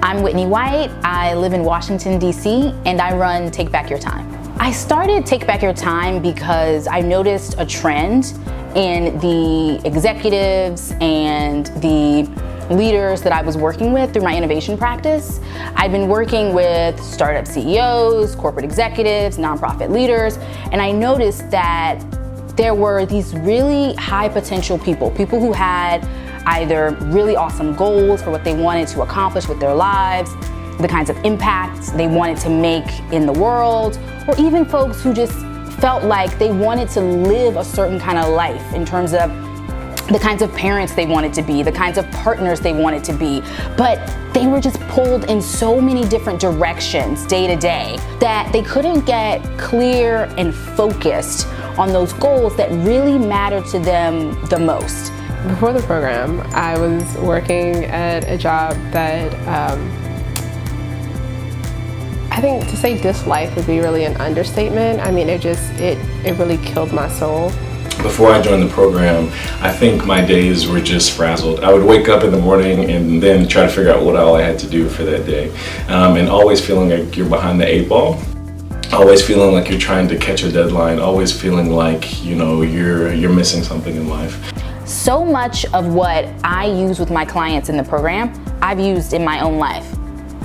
I'm Whitney White. I live in Washington, D.C., and I run Take Back Your Time. I started Take Back Your Time because I noticed a trend in the executives and the leaders that I was working with through my innovation practice. I've been working with startup CEOs, corporate executives, nonprofit leaders, and I noticed that there were these really high potential people who had either really awesome goals for what they wanted to accomplish with their lives, the kinds of impacts they wanted to make in the world, or even folks who just felt like they wanted to live a certain kind of life in terms of the kinds of parents they wanted to be, the kinds of partners they wanted to be, but they were just pulled in so many different directions day to day that they couldn't get clear and focused on those goals that really mattered to them the most. Before the program, I was working at a job that I think to say disliked would be really an understatement. I mean, it really killed my soul. Before I joined the program, I think my days were just frazzled. I would wake up in the morning and then try to figure out what all I had to do for that day. And always feeling like you're behind the 8 ball. Always feeling like you're trying to catch a deadline. Always feeling like, you're missing something in life. So much of what I use with my clients in the program, I've used in my own life.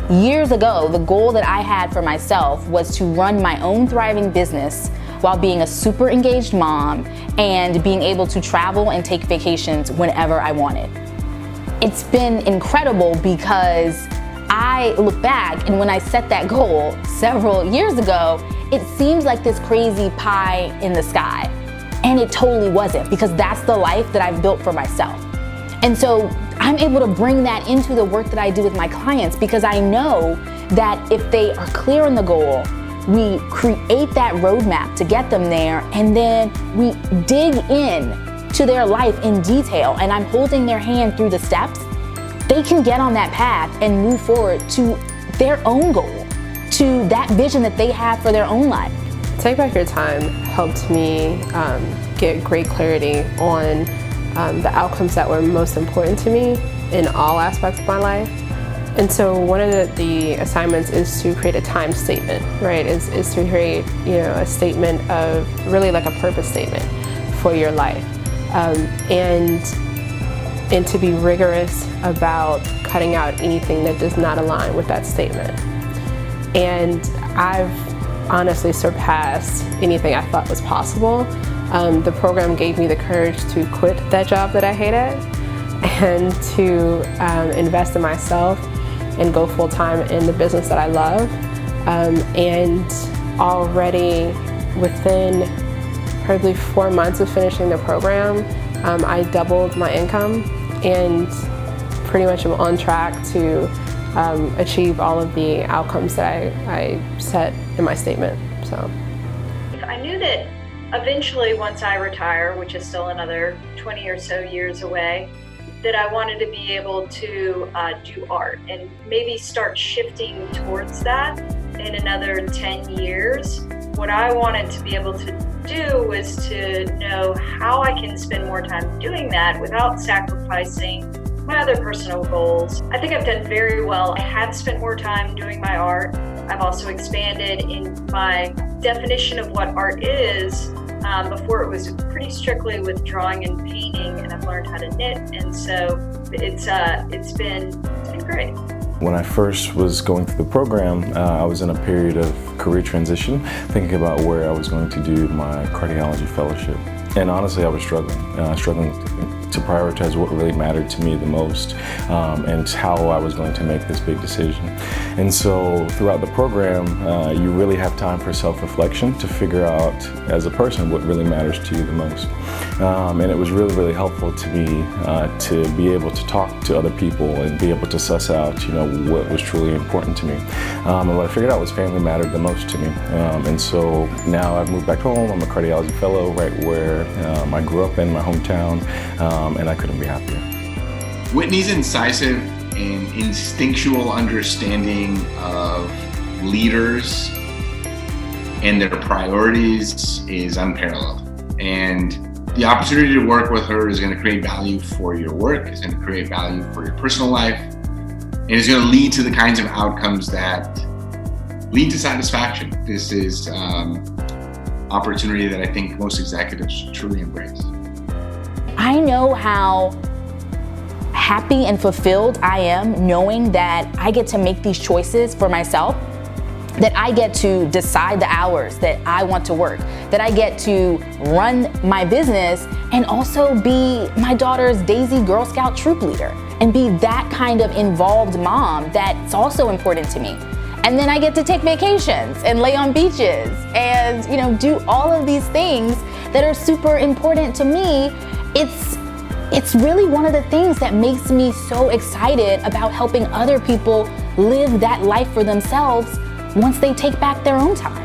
Years ago, the goal that I had for myself was to run my own thriving business while being a super engaged mom and being able to travel and take vacations whenever I wanted. It's been incredible because I look back and when I set that goal several years ago, it seems like this crazy pie in the sky. And it totally wasn't, because that's the life that I've built for myself. And so I'm able to bring that into the work that I do with my clients because I know that if they are clear on the goal, we create that roadmap to get them there, and then we dig in to their life in detail, and I'm holding their hand through the steps. They can get on that path and move forward to their own goal, to that vision that they have for their own life. Take Back Your Time helped me get great clarity on the outcomes that were most important to me in all aspects of my life. And so one of the assignments is to create a time statement, right? Is to create, a statement of really like a purpose statement for your life. And to be rigorous about cutting out anything that does not align with that statement. And I've honestly surpassed anything I thought was possible. The program gave me the courage to quit that job that I hated and to invest in myself and go full-time in the business that I love. And already within probably 4 months of finishing the program, I doubled my income and pretty much am on track to achieve all of the outcomes that I set in my statement. So I knew that eventually once I retire, which is still another 20 or so years away, that I wanted to be able to do art and maybe start shifting towards that in another 10 years. What I wanted to be able to do was to know how I can spend more time doing that without sacrificing my other personal goals. I think I've done very well. I have spent more time doing my art. I've also expanded in my definition of what art is. Before it was pretty strictly with drawing and painting, and I've learned how to knit, and so it's been great. When I first was going through the program, I was in a period of career transition, thinking about where I was going to do my cardiology fellowship. And honestly, I was struggling to prioritize what really mattered to me the most, and how I was going to make this big decision. And so throughout the program, you really have time for self-reflection to figure out as a person what really matters to you the most. And it was really, really helpful to me to be able to talk to other people and be able to suss out, what was truly important to me. And what I figured out was family mattered the most to me. And so now I've moved back home. I'm a cardiology fellow right where I grew up in my hometown, and I couldn't be happier. Whitney's incisive and instinctual understanding of leaders and their priorities is unparalleled. And the opportunity to work with her is going to create value for your work, it's going to create value for your personal life, and And it's going to lead to the kinds of outcomes that lead to satisfaction. This is opportunity that I think most executives truly embrace. I know how happy and fulfilled I am knowing that I get to make these choices for myself, that I get to decide the hours that I want to work, that I get to run my business and also be my daughter's Daisy Girl Scout troop leader and be that kind of involved mom that's also important to me. And then I get to take vacations and lay on beaches and, do all of these things that are super important to me. It's really one of the things that makes me so excited about helping other people live that life for themselves once they take back their own time.